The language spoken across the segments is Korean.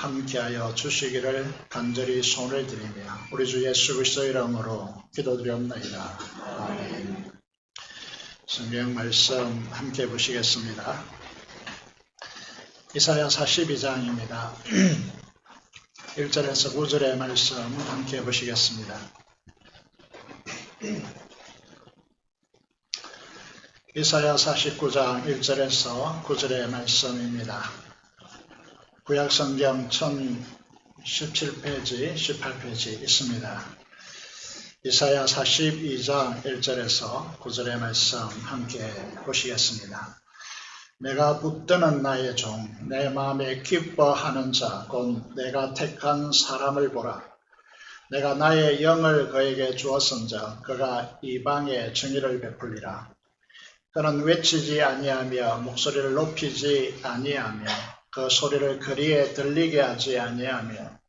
함께하여 주시기를 간절히 소원을 드리며 우리 주 예수 그리스도의 이름으로 기도드리옵나이다. 아멘. 성경 말씀 함께 보시겠습니다. 이사야 42장입니다. 1절에서 9절의 말씀 함께 보시겠습니다. 이사야 49장 1절에서 9절의 말씀입니다. 구약성경 1017페이지, 18페이지 있습니다. 이사야 42장 1절에서 9절의 말씀 함께 보시겠습니다. 내가 붙드는 나의 종, 내 마음에 기뻐하는 자, 곧 내가 택한 사람을 보라. 내가 나의 영을 그에게 주었은즉 그가 이방에 정의를 베풀리라. 그는 외치지 아니하며 목소리를 높이지 아니하며 그 소리를 거리에 들리게 하지 아니하며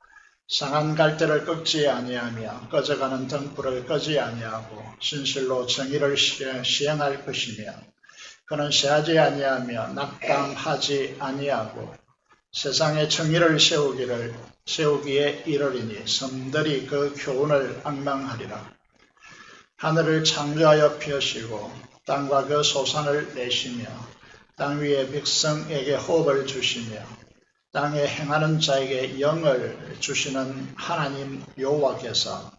상한 갈대를 꺾지 아니하며 꺼져가는 등불을 끄지 아니하고 진실로 정의를 시행할 것이며 그는 she하지 아니하며 낙담하지 아니하고 세상에 정의를 세우기에 이르리니 섬들이 그 교훈을 앙망하리라. 하늘을 창조하여 펴시고 땅과 그 소산을 내시며 땅 위에 백성에게 호흡을 주시며 땅에 행하는 자에게 영을 주시는 하나님 여호와께서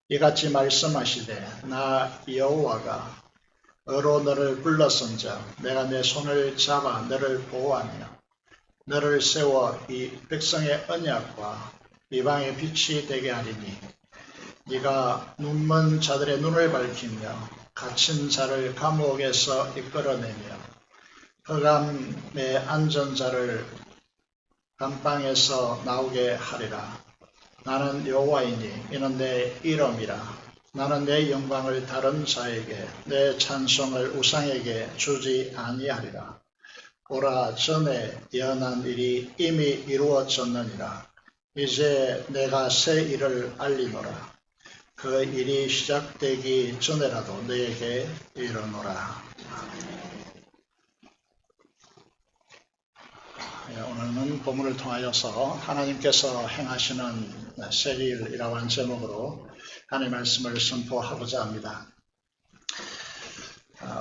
이같이 말씀하시되 나 여호와가 어로 너를 불렀은즉 내가 내 손을 잡아 너를 보호하며 너를 세워 이 백성의 언약과 이방의 빛이 되게 하리니 네가 눈먼 자들의 눈을 밝히며 갇힌 자를 감옥에서 이끌어내며 흑암에 앉은 자를 감방에서 나오게 하리라. 나는 여호와이니 이는 내 이름이라. 나는 내 영광을 다른 자에게 내 찬송을 우상에게 주지 아니하리라. 보라, 전에 예언한 일이 이미 이루어졌느니라. 이제 내가 새 일을 알리노라. 그 일이 시작되기 전에라도 너에게 이르노라. 오늘은 본문을 통하여서 하나님께서 행하시는 새 일이라고 하는 제목으로 하나님의 말씀을 선포하고자 합니다.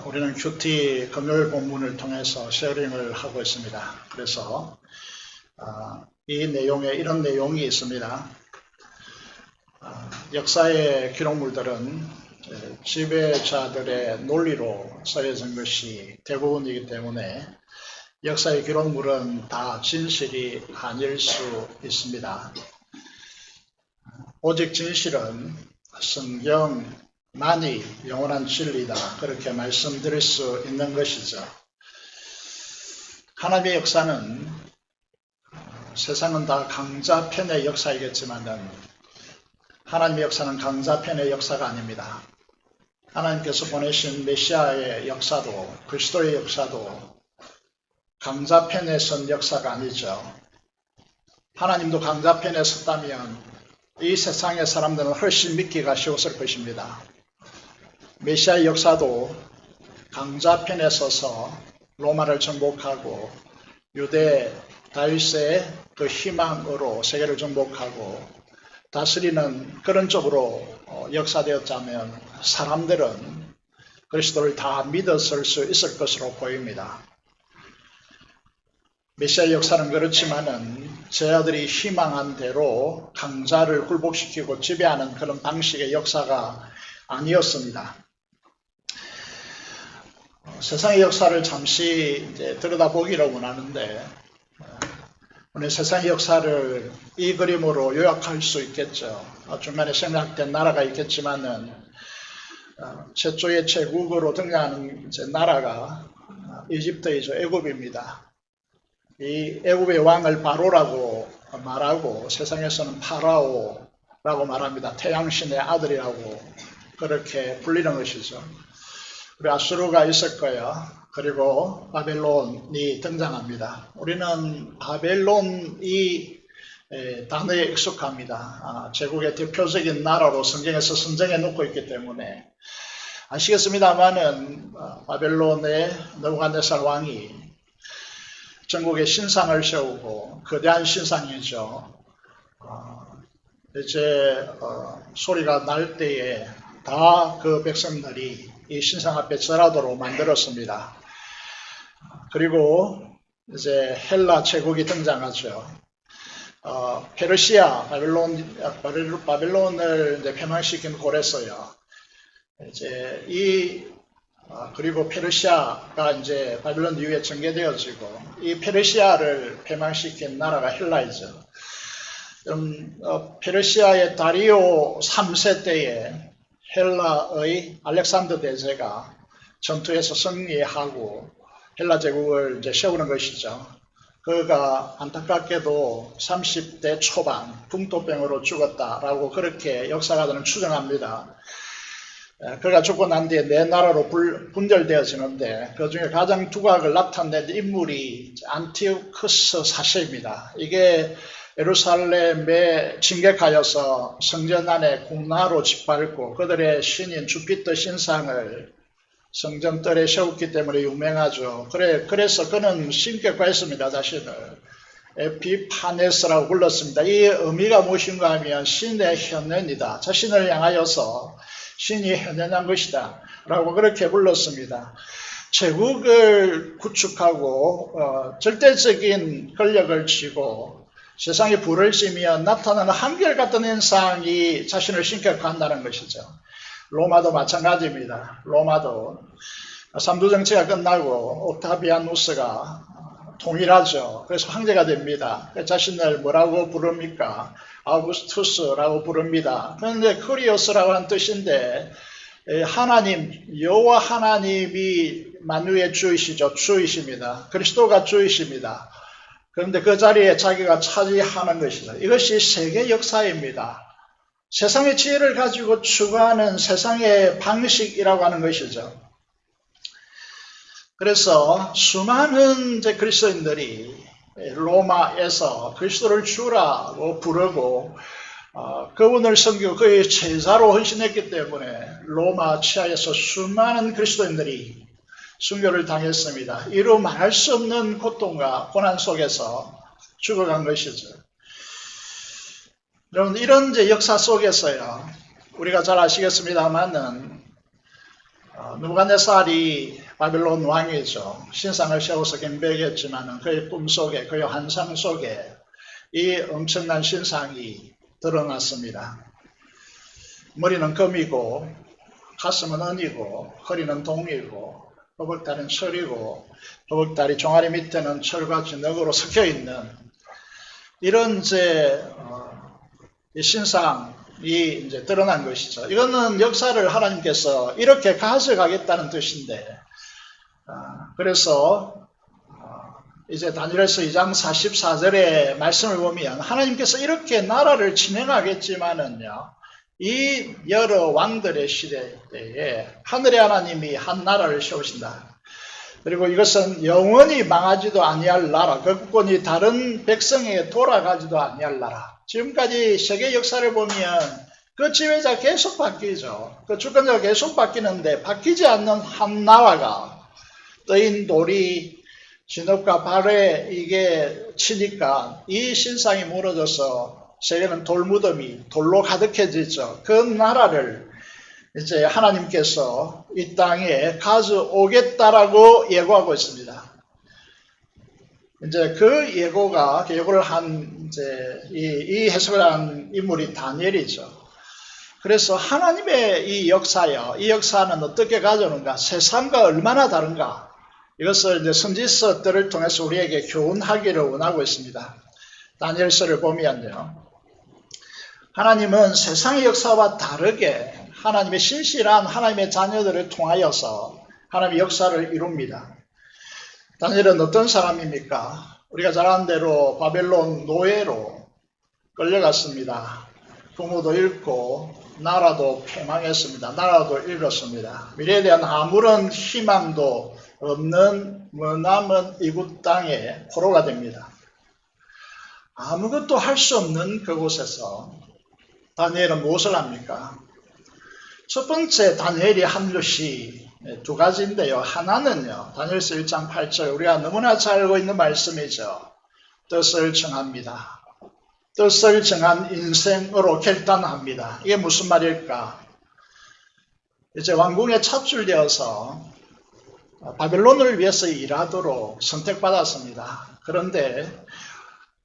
우리는 큐티 금요일 본문을 통해서 쉐어링을 하고 있습니다. 그래서 이 내용에 이런 내용이 있습니다. 역사의 기록물들은 지배자들의 논리로 써여진 것이 대부분이기 때문에 역사의 기록물은 다 진실이 아닐 수 있습니다. 오직 진실은 성경만이 영원한 진리다, 그렇게 말씀드릴 수 있는 것이죠. 하나님의 역사는 세상은 다 강자편의 역사이겠지만은 하나님의 역사는 강자편의 역사가 아닙니다. 하나님께서 보내신 메시아의 역사도 그리스도의 역사도 강자편에 선 역사가 아니죠. 하나님도 강자편에 섰다면 이 세상의 사람들은 훨씬 믿기가 쉬웠을 것입니다. 메시아의 역사도 강자편에 서서 로마를 정복하고 유대 다윗의 그 희망으로 세계를 정복하고 다스리는 그런 쪽으로 역사되었다면 사람들은 그리스도를 다 믿었을 수 있을 것으로 보입니다. 메시아의 역사는 그렇지만은 제자들이 희망한 대로 강자를 굴복시키고 지배하는 그런 방식의 역사가 아니었습니다. 세상의 역사를 잠시 들여다보기를 원하는데 오늘 세상의 역사를 이 그림으로 요약할 수 있겠죠. 중간에 생략된 나라가 있겠지만은 최초의 제국으로 등장하는 나라가 이집트이죠. 애굽입니다. 이 애굽의 왕을 바로라고 말하고 세상에서는 파라오라고 말합니다. 태양신의 아들이라고 그렇게 불리는 것이죠. 우리 아수르가 있을 거예요. 그리고 바벨론이 등장합니다. 우리는 바벨론이 단어에 익숙합니다. 제국의 대표적인 나라로 성경에서 선정해 놓고 있기 때문에 아시겠습니다만은 바벨론의 느부갓네살 왕이 전국에 신상을 세우고 거대한 신상이죠. 이제 소리가 날 때에 다 그 백성들이 이 신상 앞에 절하도록 만들었습니다. 그리고 이제 헬라 제국이 등장하죠. 페르시아, 바벨론을 이제 폐망시킨 고레서요. 이제 그리고 페르시아가 이제 바벨론 이후에 전개되어지고 이 페르시아를 폐망시킨 나라가 헬라이죠. 페르시아의 다리오 3세 때에 헬라의 알렉산더 대제가 전투에서 승리하고 헬라 제국을 이제 세우는 것이죠. 그가 안타깝게도 30대 초반 풍토병으로 죽었다라고 그렇게 역사가들은 추정합니다. 그가 죽고 난 뒤에 네 나라로 분열되어지는데 그 중에 가장 두각을 나타낸 인물이 안티오쿠스 4세입니다. 이게 예루살렘에 진격하여서 성전 안에 군나로 짓밟고 그들의 신인 주피터 신상을 성전 뜰에 세웠기 때문에 유명하죠. 그래서 그는 신격화했습니다. 자신을 에피파네스라고 불렀습니다. 이 의미가 무엇인가 하면 신의 현현이다. 자신을 향하여서 신이 현현한 것이다 라고 그렇게 불렀습니다. 제국을 구축하고 절대적인 권력을 쥐고 세상에 불을 지며 나타나는 한결같은 현상이 자신을 신격화한다는 것이죠. 로마도 마찬가지입니다. 로마도 삼두정치가 끝나고 옥타비아누스가 통일하죠. 그래서 황제가 됩니다. 자신을 뭐라고 부릅니까? 아우구스투스라고 부릅니다. 그런데 쿠리오스라고 하는 뜻인데 하나님, 여호와 하나님이 만유의 주이시죠. 주이십니다. 그리스도가 주이십니다. 그런데 그 자리에 자기가 차지하는 것이죠. 이것이 세계 역사입니다. 세상의 지혜를 가지고 추구하는 세상의 방식이라고 하는 것이죠. 그래서 수많은 그리스도인들이 로마에서 그리스도를 주라고 부르고 그분을 섬기고 그의 제자로 헌신했기 때문에 로마 치하에서 수많은 그리스도인들이 순교를 당했습니다. 이루 말할 수 없는 고통과 고난 속에서 죽어간 것이죠. 여러분, 이런 역사 속에서요, 우리가 잘 아시겠습니다만은 느부갓네살이 바벨론 왕이죠. 신상을 세워서 경배했지만은 그의 꿈속에, 그의 환상 속에 이 엄청난 신상이 드러났습니다. 머리는 금이고 가슴은 은이고 허리는 동이고 허벅다리는 철이고 허벅다리 종아리 밑에는 철과 진흙으로 섞여 있는 이런 이 신상이 이제 드러난 것이죠. 이거는 역사를 하나님께서 이렇게 가져가겠다는 뜻인데, 그래서 이제 다니엘서 2장 44절의 말씀을 보면 하나님께서 이렇게 나라를 진행하겠지만은요, 이 여러 왕들의 시대 때에 하늘의 하나님이 한 나라를 세우신다. 그리고 이것은 영원히 망하지도 아니할 나라, 그 국권이 다른 백성에게 돌아가지도 아니할 나라. 지금까지 세계 역사를 보면 그 지배자 계속 바뀌죠. 그 주권자가 계속 바뀌는데 바뀌지 않는 한 나라가 떠인 돌이 진흙과 발에 이게 치니까 이 신상이 무너져서 세계는 돌무덤이 돌로 가득해지죠. 그 나라를 이제 하나님께서 이 땅에 가져오겠다라고 예고하고 있습니다. 이제 그 예고를 한 이 해석을 한 인물이 다니엘이죠. 그래서 하나님의 이 역사요, 이 역사는 어떻게 가져오는가, 세상과 얼마나 다른가, 이것을 이제 선지서들을 통해서 우리에게 교훈하기를 원하고 있습니다. 다니엘서를 보면요, 하나님은 세상의 역사와 다르게 하나님의 신실한 하나님의 자녀들을 통하여서 하나님의 역사를 이룹니다. 다니엘은 어떤 사람입니까? 우리가 잘 아는 대로 바벨론 노예로 끌려갔습니다. 부모도 잃고 나라도 패망했습니다. 나라도 잃었습니다. 미래에 대한 아무런 희망도 없는 머나먼 이국 땅에 포로가 됩니다. 아무것도 할 수 없는 그곳에서 다니엘은 무엇을 합니까? 첫 번째 다니엘이 한 것이 두 가지인데요. 하나는요, 다니엘서 1장 8절, 우리가 너무나 잘 알고 있는 말씀이죠. 뜻을 정합니다. 뜻을 정한 인생으로 결단합니다. 이게 무슨 말일까? 이제 왕궁에 차출되어서 바벨론을 위해서 일하도록 선택받았습니다. 그런데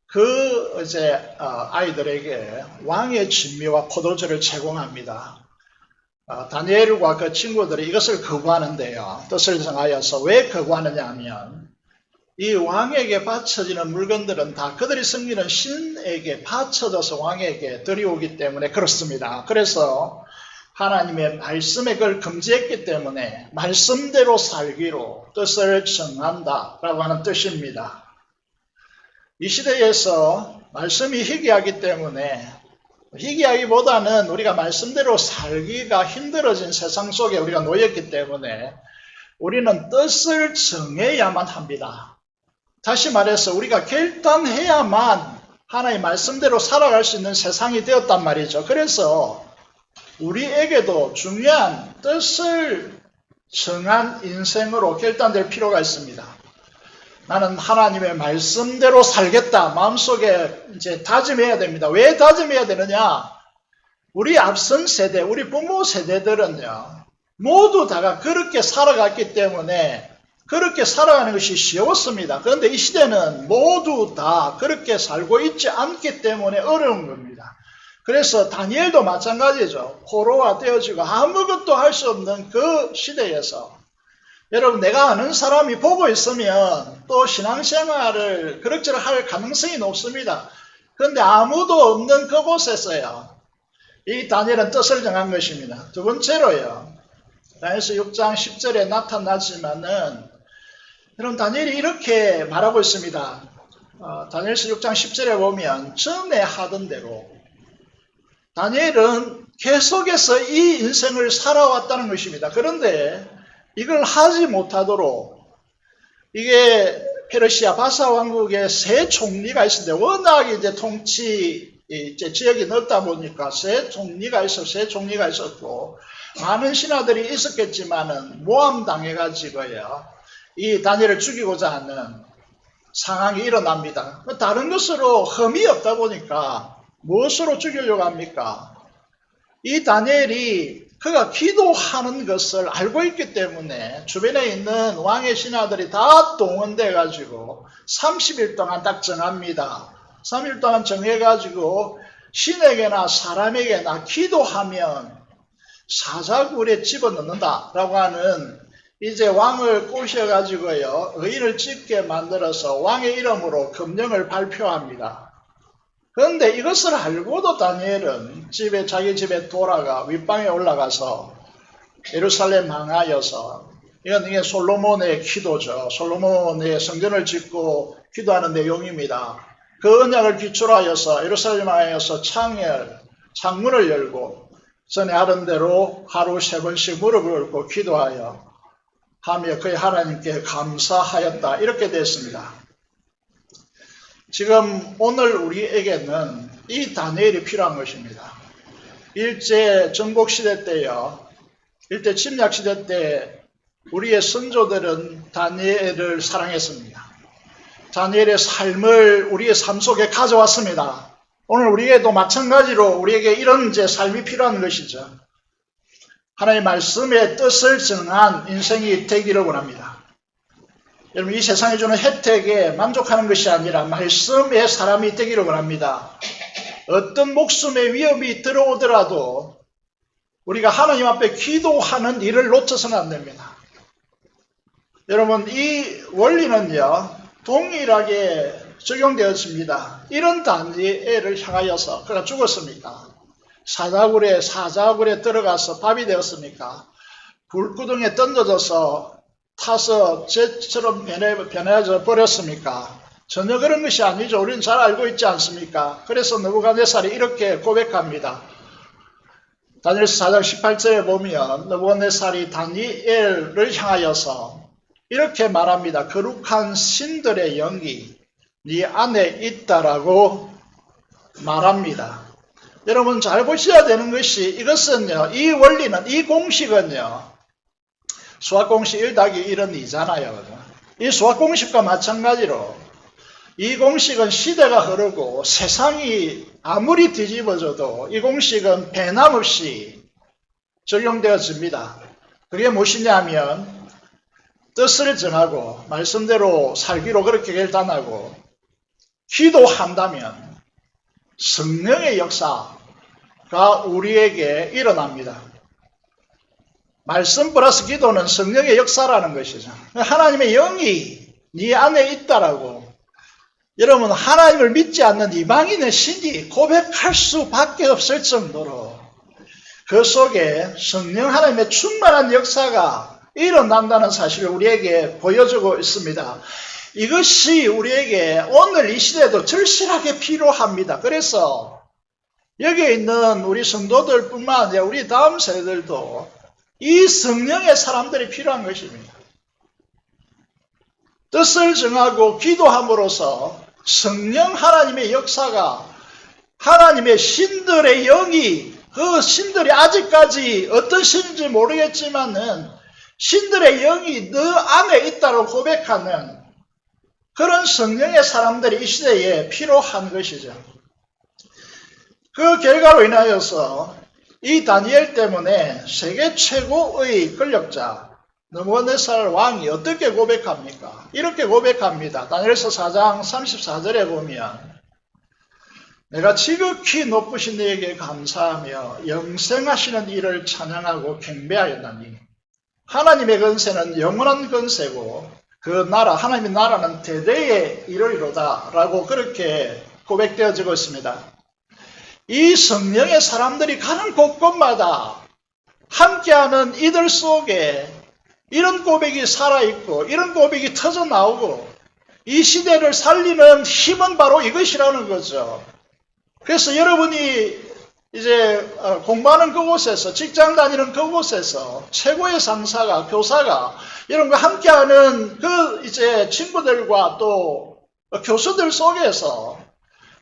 그 이제 아이들에게 왕의 진미와 포도주를 제공합니다. 다니엘과 그 친구들이 이것을 거부하는데요. 뜻을 정하여서 왜 거부하느냐 하면 이 왕에게 바쳐지는 물건들은 다 그들이 섬기는 신에게 바쳐져서 왕에게 들여오기 때문에 그렇습니다. 그래서 하나님의 말씀에 그걸 금지했기 때문에 말씀대로 살기로 뜻을 정한다라고 하는 뜻입니다. 이 시대에서 말씀이 희귀하기 때문에 희귀하기보다는 우리가 말씀대로 살기가 힘들어진 세상 속에 우리가 놓였기 때문에 우리는 뜻을 정해야만 합니다. 다시 말해서 우리가 결단해야만 하나님의 말씀대로 살아갈 수 있는 세상이 되었단 말이죠. 그래서 우리에게도 중요한 뜻을 정한 인생으로 결단될 필요가 있습니다. 나는 하나님의 말씀대로 살겠다. 마음속에 이제 다짐해야 됩니다. 왜 다짐해야 되느냐? 우리 앞선 세대, 우리 부모 세대들은요, 모두 다가 그렇게 살아갔기 때문에 그렇게 살아가는 것이 쉬웠습니다. 그런데 이 시대는 모두 다 그렇게 살고 있지 않기 때문에 어려운 겁니다. 그래서 다니엘도 마찬가지죠. 포로가 되어지고 아무것도 할 수 없는 그 시대에서 여러분, 내가 아는 사람이 보고 있으면 또 신앙생활을 그럭저럭 할 가능성이 높습니다. 그런데 아무도 없는 그곳에서요, 이 다니엘은 뜻을 정한 것입니다. 두 번째로요, 다니엘서 6장 10절에 나타나지만은 여러분, 다니엘이 이렇게 말하고 있습니다. 다니엘서 6장 10절에 보면 전에 하던 대로 다니엘은 계속해서 이 인생을 살아왔다는 것입니다. 그런데 이걸 하지 못하도록, 이게 페르시아 바사 왕국에 세 총리가 있었는데 워낙 이제 통치 이제 지역이 넓다 보니까 세 총리가 있었고 많은 신하들이 있었겠지만은 모함당해가지고요, 이 다니엘을 죽이고자 하는 상황이 일어납니다. 다른 것으로 흠이 없다 보니까 무엇으로 죽이려고 합니까? 이 다니엘이 그가 기도하는 것을 알고 있기 때문에 주변에 있는 왕의 신하들이 다 동원돼 가지고 30일 동안 딱 정합니다. 3일 동안 정해가지고 신에게나 사람에게나 기도하면 사자굴에 집어넣는다라고 하는, 이제 왕을 꼬셔가지고요, 의인을 찍게 만들어서 왕의 이름으로 금령을 발표합니다. 그런데 이것을 알고도 다니엘은 자기 집에 돌아가 윗방에 올라가서 예루살렘 향하여서, 이게 솔로몬의 기도죠. 솔로몬의 성전을 짓고 기도하는 내용입니다. 그 언약을 기초하여서 예루살렘 향하여서 창문을 열고 전에 하던 대로 하루 3번씩 무릎을 꿇고 기도하여 하며 그의 하나님께 감사하였다. 이렇게 됐습니다. 지금 오늘 우리에게는 이 다니엘이 필요한 것입니다. 일제 정복시대 때요, 일제 침략시대 때 우리의 선조들은 다니엘을 사랑했습니다. 다니엘의 삶을 우리의 삶 속에 가져왔습니다. 오늘 우리에게도 마찬가지로 우리에게 이런 이제 삶이 필요한 것이죠. 하나님의 말씀의 뜻을 정한 인생이 되기를 원합니다. 여러분, 이 세상이 주는 혜택에 만족하는 것이 아니라 말씀의 사람이 되기를 원합니다. 어떤 목숨의 위협이 들어오더라도 우리가 하나님 앞에 기도하는 일을 놓쳐서는 안 됩니다. 여러분, 이 원리는요, 동일하게 적용되었습니다. 이런 다니엘을 향하여서 그가 죽었습니까? 사자굴에 들어가서 밥이 되었습니까? 불구덩이에 던져져서 타서 jet처럼 변해져 버렸습니까? 전혀 그런 것이 아니죠. 우리는 잘 알고 있지 않습니까? 그래서 느부갓네살이 이렇게 고백합니다. 다니엘서 4장 18절에 보면 느부갓네살이 다니엘을 향하여서 이렇게 말합니다. 거룩한 신들의 영이 네 안에 있다라고 말합니다. 여러분, 잘 보셔야 되는 것이, 이것은요, 이 원리는, 이 공식은요, 수학공식 1 더하기 1은 2잖아요. 이 수학공식과 마찬가지로 이 공식은 시대가 흐르고 세상이 아무리 뒤집어져도 이 공식은 변함없이 적용되어집니다. 그게 무엇이냐면 뜻을 정하고 말씀대로 살기로 그렇게 결단하고 기도한다면 성령의 역사가 우리에게 일어납니다. 말씀 플러스 기도는 성령의 역사라는 것이죠. 하나님의 영이 네 안에 있다라고 여러분 하나님을 믿지 않는 이방인의 신이 고백할 수밖에 없을 정도로 그 속에 성령 하나님의 충만한 역사가 일어난다는 사실을 우리에게 보여주고 있습니다. 이것이 우리에게 오늘 이 시대에도 절실하게 필요합니다. 그래서 여기에 있는 우리 성도들 뿐만 아니라 우리 다음 세대들도 이 성령의 사람들이 필요한 것입니다. 뜻을 정하고 기도함으로써 성령 하나님의 역사가 하나님의 신들의 영이 그 신들이 아직까지 어떤 신인지 모르겠지만은 신들의 영이 너 안에 있다고 고백하는 그런 성령의 사람들이 이 시대에 필요한 것이죠. 그 결과로 인하여서 이 다니엘 때문에 세계 최고의 권력자 느부갓네살 왕이 어떻게 고백합니까? 이렇게 고백합니다. 다니엘서 4장 34절에 보면 내가 지극히 높으신 이에게 감사하며 영생하시는 이를 찬양하고 경배하였나니 하나님의 권세는 영원한 권세고 그 나라 하나님의 나라는 대대에 이르리로다 라고 그렇게 고백되어지고 있습니다. 이 성령의 사람들이 가는 곳곳마다 함께하는 이들 속에 이런 고백이 살아있고 이런 고백이 터져나오고 이 시대를 살리는 힘은 바로 이것이라는 거죠. 그래서 여러분이 이제 공부하는 그곳에서 직장 다니는 그곳에서 최고의 상사가 교사가 이런 거 함께하는 그 이제 친구들과 또 교수들 속에서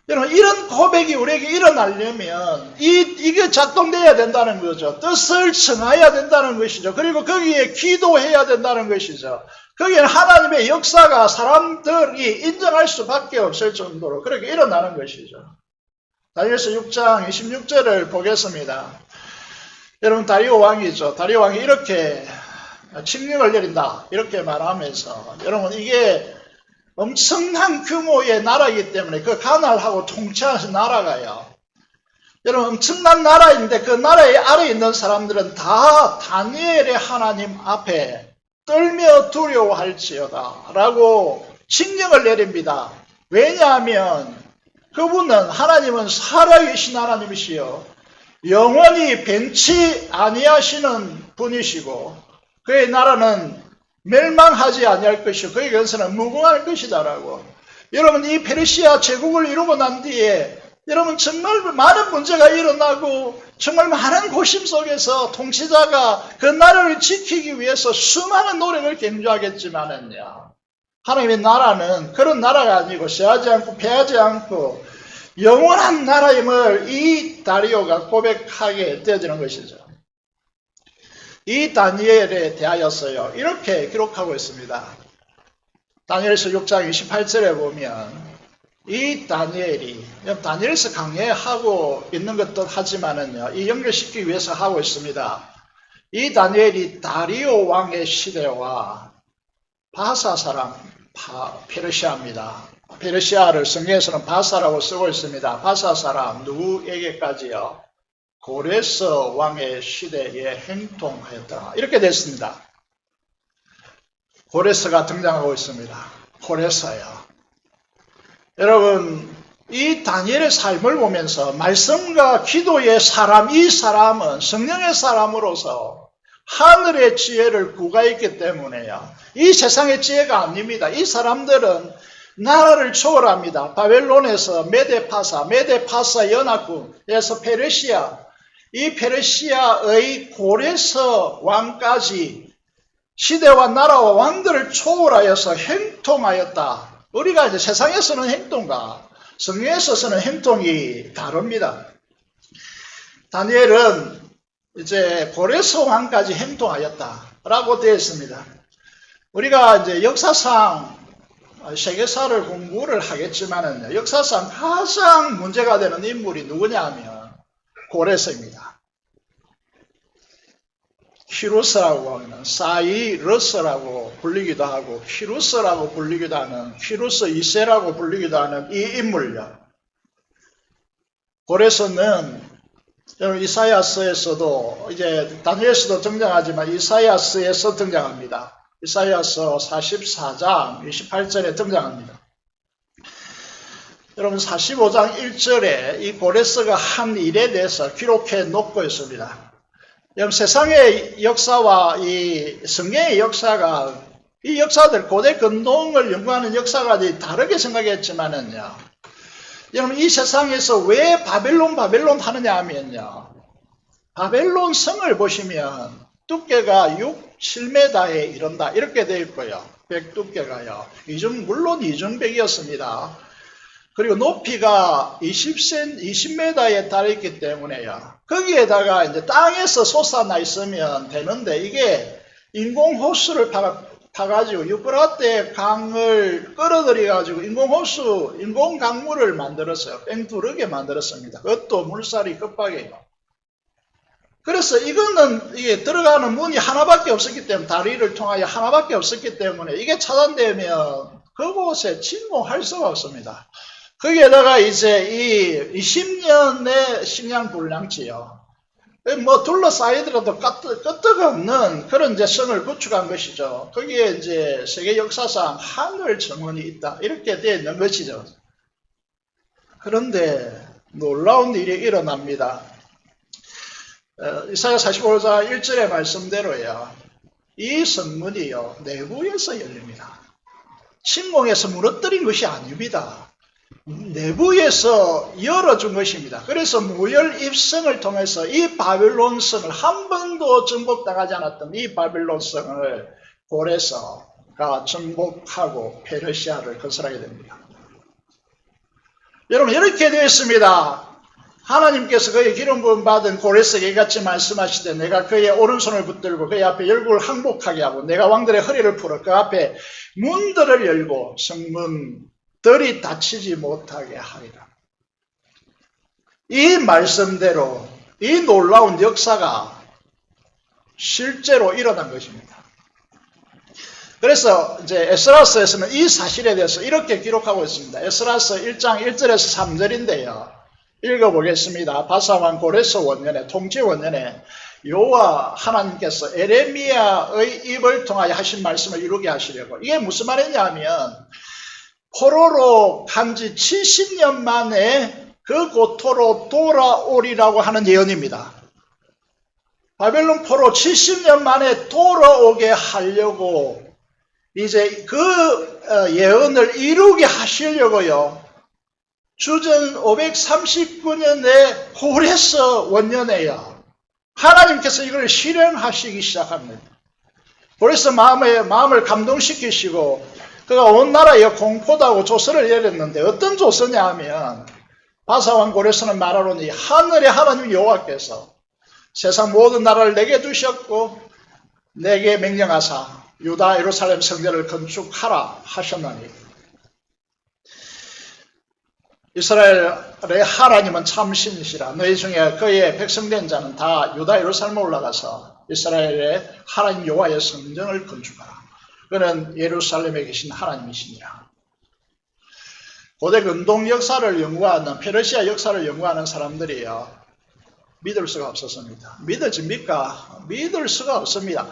여러분 이런 고백이 우리에게 일어나려면 이게 작동돼야 된다는 거죠. 뜻을 정해야 된다는 것이죠. 그리고 거기에 기도해야 된다는 것이죠. 거기에 하나님의 역사가 사람들이 인정할 수밖에 없을 정도로 그렇게 일어나는 것이죠. 다니엘서 6장 26절을 보겠습니다. 여러분 다리오 왕이죠. 다리오 왕이 이렇게 칙령을 내린다 이렇게 말하면서 여러분 이게 엄청난 규모의 나라이기 때문에 그 가나안하고 통치하는 나라가요. 여러분 엄청난 나라인데 그 나라의 아래에 있는 사람들은 다 다니엘의 하나님 앞에 떨며 두려워할지어다 라고 칙령을 내립니다. 왜냐하면 그분은 하나님은 살아계신 하나님이시요 영원히 변치 아니하시는 분이시고 그의 나라는 멸망하지 아니할 것이요 그의 권세는 무궁할 것이다라고. 여러분 이 페르시아 제국을 이루고 난 뒤에 여러분 정말 많은 문제가 일어나고 정말 많은 고심 속에서 통치자가 그 나라를 지키기 위해서 수많은 노력을 경주하겠지만은요 하나님의 나라는 그런 나라가 아니고 쇠하지 않고 패하지 않고 영원한 나라임을 이 다리오가 고백하게 되어지는 것이죠. 이 다니엘에 대하여서요 이렇게 기록하고 있습니다. 다니엘서 6장 28절에 보면 이 다니엘이 다니엘서 강해하고 있는 것도 하지만은요 이 연결시키기 위해서 하고 있습니다. 이 다니엘이 다리오 왕의 시대와 바사 사람 페르시아입니다. 페르시아를 성경에서는 바사라고 쓰고 있습니다. 바사 사람 누구에게까지요? 고레스 왕의 시대에 행통하였다. 이렇게 됐습니다. 고레스가 등장하고 있습니다. 고레스요. 여러분 이 다니엘의 삶을 보면서 말씀과 기도의 사람 이 사람은 성령의 사람으로서 하늘의 지혜를 구가했기 때문에요. 이 세상의 지혜가 아닙니다. 이 사람들은 나라를 초월합니다. 바벨론에서 메데파사 연합국에서 페르시아 이 페르시아의 고레스 왕까지 시대와 나라와 왕들을 초월하여서 행통하였다. 우리가 이제 세상에서는 행동과 성경에서는 행동이 다릅니다. 다니엘은 이제 고레스 왕까지 행동하였다. 라고 되어 있습니다. 우리가 이제 역사상 세계사를 공부를 하겠지만은 역사상 가장 문제가 되는 인물이 누구냐 하면 고레스입니다. 히루스라고 하는 사이러스라고 불리기도 하고 히루스라고 불리기도 하는 히루스 2세라고 불리기도 하는 이 인물요. 고레스는 여러분 이사야서에서도 이제 다니엘서도 등장하지만 이사야서에서 등장합니다. 이사야서 44장 28절에 등장합니다. 여러분 45장 1절에 이 고레스가 한 일에 대해서 기록해 놓고 있습니다. 여러분 세상의 역사와 이 성경의 역사가 이 역사들 고대 근동을 연구하는 역사가 다르게 생각했지만은요. 여러분 이 세상에서 왜 바벨론 하느냐 하면요. 바벨론 성을 보시면 두께가 7m에 이른다 이렇게 되어 있고요. 백 두께가요. 물론 이중백이었습니다. 그리고 높이가 20m에 달했기 때문에요. 거기에다가 이제 땅에서 솟아나 있으면 되는데 이게 인공호수를 파가지고 유프라테 강을 끌어들여가지고 인공강물을 만들었어요. 뺑두르게 만들었습니다. 그것도 물살이 급하게요. 그래서 이거는 이게 들어가는 문이 하나밖에 없었기 때문에 다리를 통하여 하나밖에 없었기 때문에 이게 차단되면 그곳에 침공할 수가 없습니다. 거기에다가 이제 이 20년의 식량 불량지요. 뭐 둘러싸이더라도 끄떡 없는 그런 이제 성을 구축한 것이죠. 거기에 이제 세계 역사상 하늘 정원이 있다 이렇게 되어 있는 것이죠. 그런데 놀라운 일이 일어납니다. 이사야 45장 1절의 말씀대로요. 이 성문이요 내부에서 열립니다. 침공해서 무너뜨린 것이 아닙니다. 내부에서 열어준 것입니다. 그래서 무열 입성을 통해서 이 바벨론성을 한 번도 정복당하지 않았던 이 바벨론성을 고레스가 정복하고 페르시아를 건설하게 됩니다. 여러분 이렇게 되어 있습니다. 하나님께서 그의 기름 부음 받은 고레스에게 같이 말씀하시되 내가 그의 오른손을 붙들고 그의 앞에 열국을 항복하게 하고 내가 왕들의 허리를 풀어 그 앞에 문들을 열고 성문들이 닫히지 못하게 하리라. 이 말씀대로 이 놀라운 역사가 실제로 일어난 것입니다. 그래서 이제 에스라서에서는 이 사실에 대해서 이렇게 기록하고 있습니다. 에스라서 1장 1절에서 3절인데요. 읽어보겠습니다. 바사왕 고레스 원년에 통치 원년에 여호와 하나님께서 에레미야의 입을 통하여 하신 말씀을 이루게 하시려고. 이게 무슨 말이냐면 포로로 간지 70년 만에 그 고토로 돌아오리라고 하는 예언입니다. 바벨론 포로 70년 만에 돌아오게 하려고 이제 그 예언을 이루게 하시려고요. 주전 539년에 고레스 원년에요. 하나님께서 이걸 실행하시기 시작합니다. 고레스 마음을 감동시키시고 그가 온 나라에 공포다고 조서를 내렸는데 어떤 조서냐 하면 바사왕 고레스는 말하노니 하늘의 하나님 여호와께서 세상 모든 나라를 내게 주셨고 내게 명령하사 유다 예루살렘 성전을 건축하라 하셨나니 이스라엘의 하나님은 참 신이시라. 너희 중에 그의 백성된 자는 다 유다 예루살렘에 올라가서 이스라엘의 하나님 여호와의 성전을 건축하라. 그는 예루살렘에 계신 하나님이시니라. 고대 근동 역사를 연구하는 페르시아 역사를 연구하는 사람들이요 믿을 수가 없었습니다. 믿어집니까? 믿을 수가 없습니다.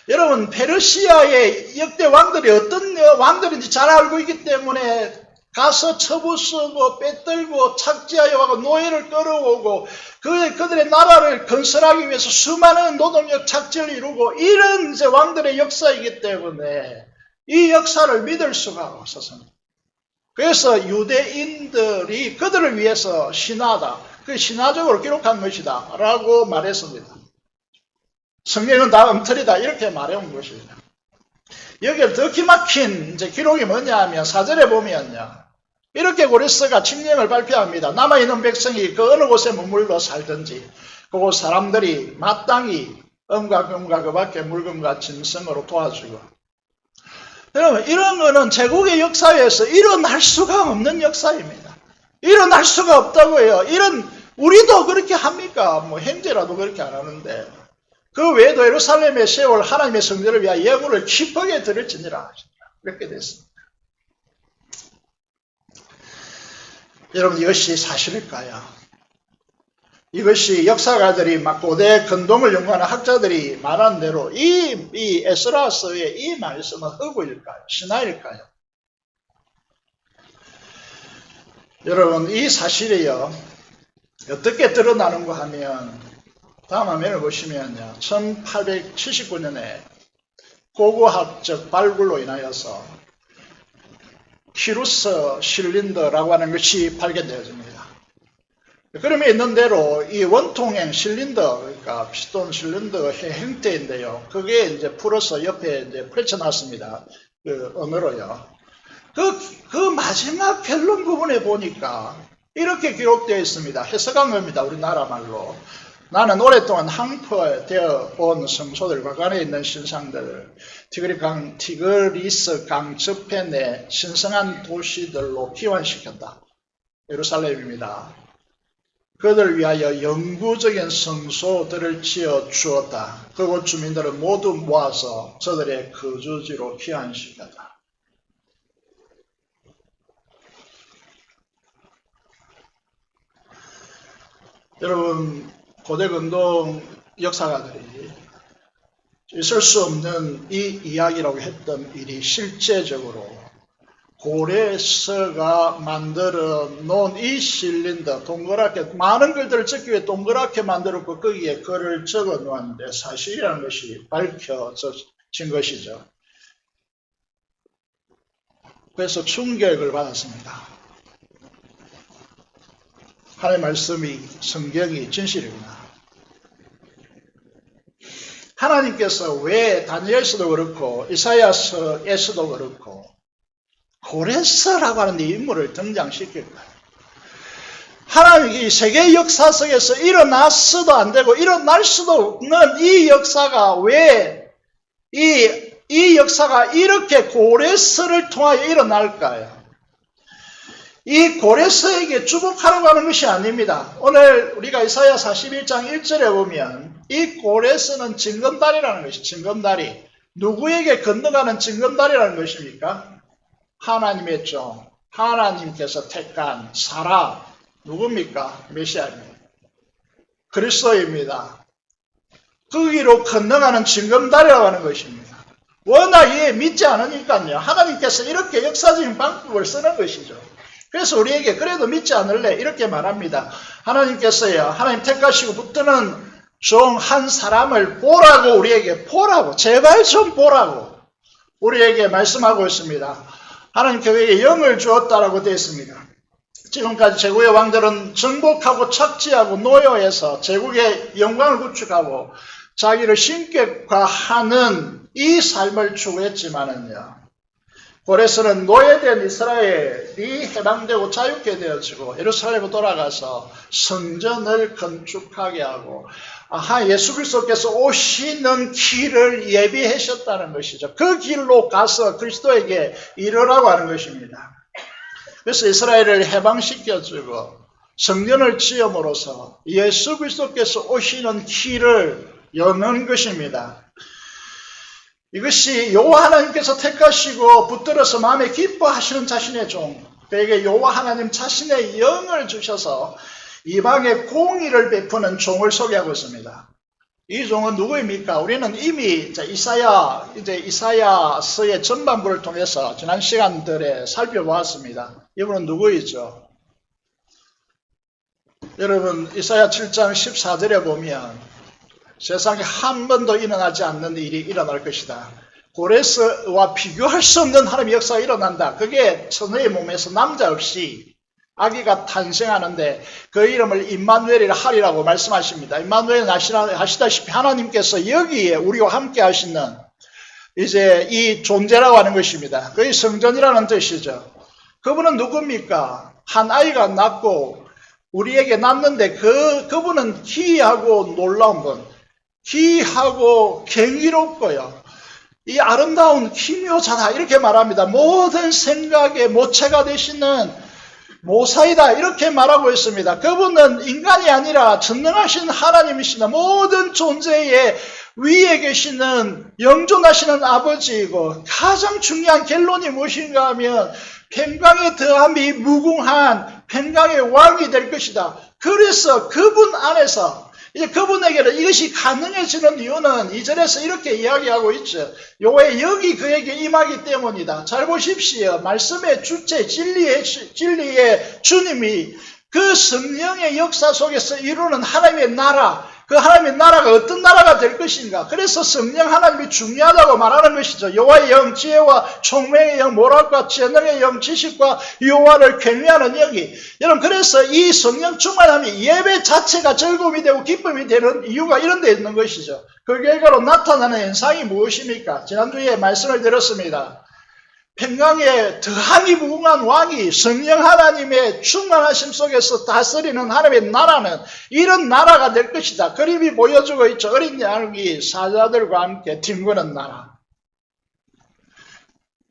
여러분 페르시아의 역대 왕들이 어떤 왕들인지 잘 알고 있기 때문에 가서 처부 쓰고 빼들고 착지하여 가고 노예를 끌어오고 그들의 나라를 건설하기 위해서 수많은 노동력 착지를 이루고 이런 이제 왕들의 역사이기 때문에 이 역사를 믿을 수가 없었습니다. 그래서 유대인들이 그들을 위해서 신화다. 그 신화적으로 기록한 것이다. 라고 말했습니다. 성경은 다 엉터리다. 이렇게 말해온 것입니다. 여기에 더 기막힌 이제 기록이 뭐냐 하면 4절에 보면요. 이렇게 고레스가 칙령을 발표합니다. 남아있는 백성이 그 어느 곳에 머물러 살든지 그곳 사람들이 마땅히 음과 금과 그밖에 물금과 짐승으로 도와주고. 여러분, 이런 거는 제국의 역사에서 일어날 수가 없는 역사입니다. 일어날 수가 없다고요. 우리도 그렇게 합니까? 뭐 형제라도 그렇게 안 하는데. 그 외에도 예루살렘에 세울 하나님의 성전을 위하여 예물을 기쁘게 드릴지니라. 그렇게 됐습니다. 여러분, 이것이 사실일까요? 이것이 역사가들이 막 고대 근동을 연구하는 학자들이 말한 대로 이 에스라서의 이 말씀은 허구일까요? 신화일까요? 여러분, 이 사실이요, 어떻게 드러나는가 하면 다음 화면을 보시면요, 1879년에 고고학적 발굴로 인하여서 키루스 실린더라고 하는 것이 발견되어집니다. 그림에 있는 대로 이 원통형 실린더, 그러니까 피스톤 실린더 형태인데요. 그게 이제 풀어서 옆에 이제 펼쳐놨습니다. 그 언어로요. 그 마지막 결론 부분에 보니까 이렇게 기록되어 있습니다. 해석한 겁니다. 우리나라 말로. 나는 오랫동안 항포되어 온 성소들과 관에 있는 신상들, 티그리스 강 저편의 신성한 도시들로 기원시켰다. 예루살렘입니다. 그들을 위하여 영구적인 성소들을 지어 주었다. 그곳 주민들은 모두 모아서 저들의 거주지로 귀환시켰다. 여러분, 고대 근동 역사가들이 있을 수 없는 이 이야기라고 했던 일이 실제적으로 고레스가 만들어 놓은 이 실린더, 동그랗게 많은 글들을 적기 위해 동그랗게 만들었고 거기에 글을 적어 놓았는데 사실이라는 것이 밝혀진 것이죠. 그래서 충격을 받았습니다. 하나님의 말씀이, 성경이 진실이구나. 하나님께서 왜 다니엘서도 그렇고 이사야서에서도 그렇고 고레스라고 하는 이 인물을 등장시킬까요? 하나님이 세계 역사 속에서 일어났어도 안 되고 일어날 수도 없는 이 역사가 왜 이 역사가 이렇게 고레스를 통하여 일어날까요? 이 고레스에게 주목하라고 하는 것이 아닙니다. 오늘 우리가 이사야 41장 1절에 보면 이 고레스는 징검다리라는 것이, 징검다리. 누구에게 건너가는 징검다리라는 것입니까? 하나님의 종, 하나님께서 택한 사람, 누굽니까? 메시아입니다. 그리스도입니다. 거기로 건너가는 징검다리라고 하는 것입니다. 워낙 이해 믿지 않으니까요. 하나님께서 이렇게 역사적인 방법을 쓰는 것이죠. 그래서 우리에게 그래도 믿지 않을래? 이렇게 말합니다. 하나님께서요, 하나님 택하시고 붙드는 종 한 사람을 보라고, 우리에게 보라고, 제발 좀 보라고 우리에게 말씀하고 있습니다. 하나님 교회에 영을 주었다라고 되어 있습니다. 지금까지 제국의 왕들은 정복하고 착지하고 노여해서 제국의 영광을 구축하고 자기를 신격화하는 이 삶을 추구했지만은요, 고레스는 노예된 이스라엘이 해방되고 자유케 되어지고 예루살렘으로 돌아가서 성전을 건축하게 하고 예수 그리스도께서 오시는 길을 예비하셨다는 것이죠. 그 길로 가서 그리스도에게 이르라고 하는 것입니다. 그래서 이스라엘을 해방시켜주고 성전을 지음으로써 예수 그리스도께서 오시는 길을 여는 것입니다. 이것이 여호와 하나님께서 택하시고 붙들어서 마음에 기뻐하시는 자신의 종, 그에게 여호와 하나님 자신의 영을 주셔서 이방의 공의를 베푸는 종을 소개하고 있습니다. 이 종은 누구입니까? 우리는 이미 이사야서의 전반부를 통해서 지난 시간들에 살펴보았습니다. 이분은 누구이죠? 여러분, 이사야 7장 14절에 보면 세상에 한 번도 일어나지 않는 일이 일어날 것이다. 고레스와 비교할 수 없는 하나님의 역사가 일어난다. 그게 처녀의 몸에서 남자 없이 아기가 탄생하는데 그 이름을 임마누엘이라 하리라고 말씀하십니다. 임마누엘은 아시다시피 하나님께서 여기에 우리와 함께 하시는 이제 이 존재라고 하는 것입니다. 그게 성전이라는 뜻이죠. 그분은 누굽니까? 한 아이가 낳고 우리에게 낳는데 그분은 기이하고 놀라운 분. 기하고 경이롭고요. 이 아름다운 기묘자다 이렇게 말합니다. 모든 생각의 모체가 되시는 모사이다 이렇게 말하고 있습니다. 그분은 인간이 아니라 전능하신 하나님이시다. 모든 존재의 위에 계시는 영존하시는 아버지이고 가장 중요한 결론이 무엇인가 하면 평강의 더함이 무궁한 평강의 왕이 될 것이다. 그래서 그분 안에서 이제 그분에게는 이것이 가능해지는 이유는 2절에서 이렇게 이야기하고 있죠. 여호와의 영이 그에게 임하기 때문이다. 잘 보십시오. 말씀의 주체 진리의 주님이 그 성령의 역사 속에서 이루는 하나님의 나라, 그 하나님의 나라가 어떤 나라가 될 것인가. 그래서 성령 하나님이 중요하다고 말하는 것이죠. 여호와의 영, 지혜와 총명의 영, 모략과 재능의 영, 지식과 여호와를 경외하는 영이. 여러분 그래서 이 성령 충만함이 예배 자체가 즐거움이 되고 기쁨이 되는 이유가 이런 데 있는 것이죠. 그 결과로 나타나는 현상이 무엇입니까? 지난주에 말씀을 드렸습니다. 평강의 더함이 무궁한 왕이 성령 하나님의 충만하심 속에서 다스리는 하나님의 나라는 이런 나라가 될 것이다. 그림이 보여주고 있죠. 어린 양이 사자들과 함께 뒹구는 나라.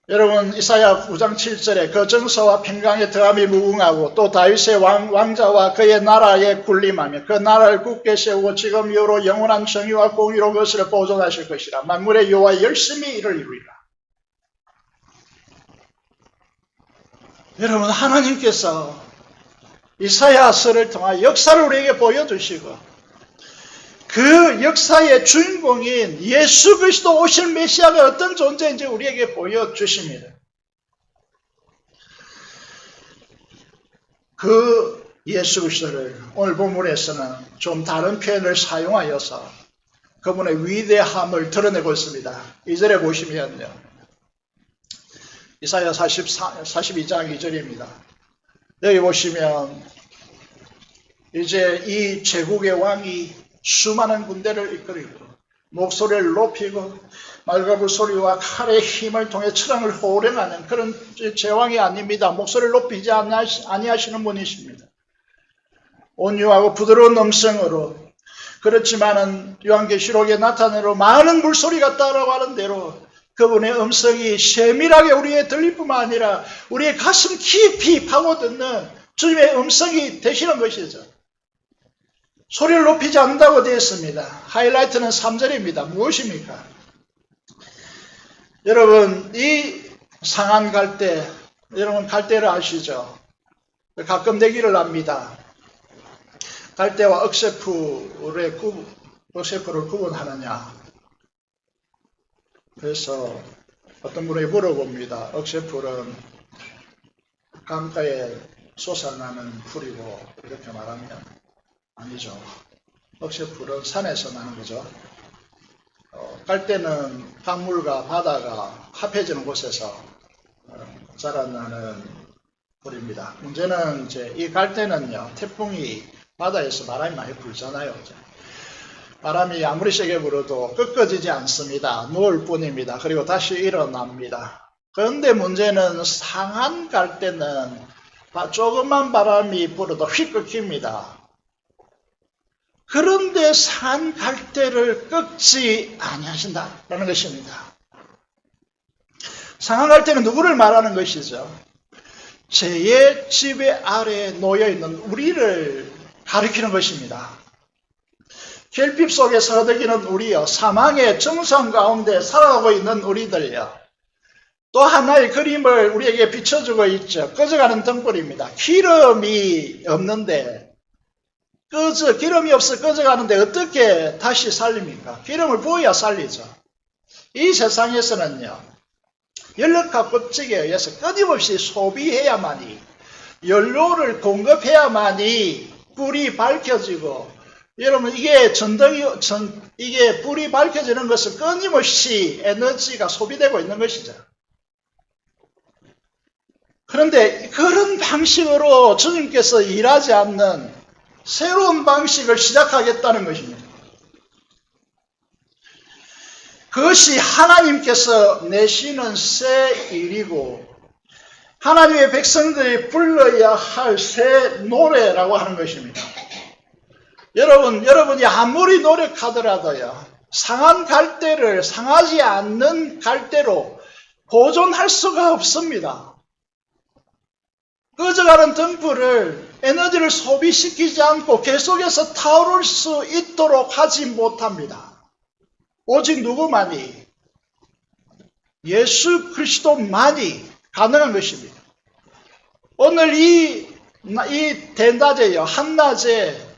여러분 이사야 9장 7절에 그 정서와 평강의 더함이 무궁하고 또 다윗의 왕자와 그의 나라에 군림하며 그 나라를 굳게 세우고 지금 이후로 영원한 정의와 공의로 그것을 보존하실 것이라. 만물의 여호와 열심히 이를 이루리라. 여러분 하나님께서 이사야서를 통하여 역사를 우리에게 보여주시고 그 역사의 주인공인 예수 그리스도 오실 메시아가 어떤 존재인지 우리에게 보여주십니다. 그 예수 그리스도를 오늘 본문에서는 좀 다른 표현을 사용하여서 그분의 위대함을 드러내고 있습니다. 2절에 보시면요. 이사야 42장 2절입니다. 여기 보시면 이제 이 제국의 왕이 수많은 군대를 이끌고 목소리를 높이고 말가부 소리와 칼의 힘을 통해 천황을 호령하는 그런 제왕이 아닙니다. 목소리를 높이지 아니하시는 분이십니다. 온유하고 부드러운 음성으로 그렇지만은 요한계시록에 나타내로 많은 물소리가 따라고 하는 대로 그분의 음성이 세밀하게 우리의 들릴 뿐만 아니라 우리의 가슴 깊이 파고드는 주님의 음성이 되시는 것이죠. 소리를 높이지 않는다고 되어 있습니다. 하이라이트는 3절입니다. 무엇입니까? 여러분 이 상한 갈대, 여러분 갈대를 아시죠? 가끔 내기를 합니다. 갈대와 억새풀을 구분하느냐. 그래서 어떤 분이 물어봅니다. 억새풀은 강가에 솟아나는 풀이고 이렇게 말하면 아니죠. 억새풀은 산에서 나는 거죠. 갈대는 강물과 바다가 합해지는 곳에서 자라나는 풀입니다. 문제는 이제 이 갈대는요, 태풍이 바다에서 바람이 많이 불잖아요. 바람이 아무리 세게 불어도 꺾어지지 않습니다. 누울 뿐입니다. 그리고 다시 일어납니다. 그런데 문제는 상한 갈대는 조금만 바람이 불어도 휙 꺾입니다. 그런데 상한 갈대를 꺾지 아니하신다라는 것입니다. 상한 갈대는 누구를 말하는 것이죠? 죄의 지배 아래에 놓여있는 우리를 가리키는 것입니다. 결핍 속에서 허덕이는 우리요, 사망의 정상 가운데 살아가고 있는 우리들요, 또 하나의 그림을 우리에게 비춰주고 있죠. 꺼져가는 등불입니다. 기름이 없는데, 기름이 없어 꺼져가는데 어떻게 다시 살립니까? 기름을 부어야 살리죠. 이 세상에서는요, 연료값 법칙에 의해서 끊임없이 소비해야만이, 연료를 공급해야만이 불이 밝혀지고, 여러분 이게 이게 불이 밝혀지는 것은 끊임없이 에너지가 소비되고 있는 것이죠. 그런데 그런 방식으로 주님께서 일하지 않는 새로운 방식을 시작하겠다는 것입니다. 그것이 하나님께서 내시는 새 일이고 하나님의 백성들이 불러야 할 새 노래라고 하는 것입니다. 여러분이 아무리 노력하더라도요, 상한 갈대를 상하지 않는 갈대로 보존할 수가 없습니다. 꺼져가는 등불을 에너지를 소비시키지 않고 계속해서 타오를 수 있도록 하지 못합니다. 오직 누구만이? 예수 그리스도만이 가능한 것입니다. 오늘 이 대낮에요, 한낮에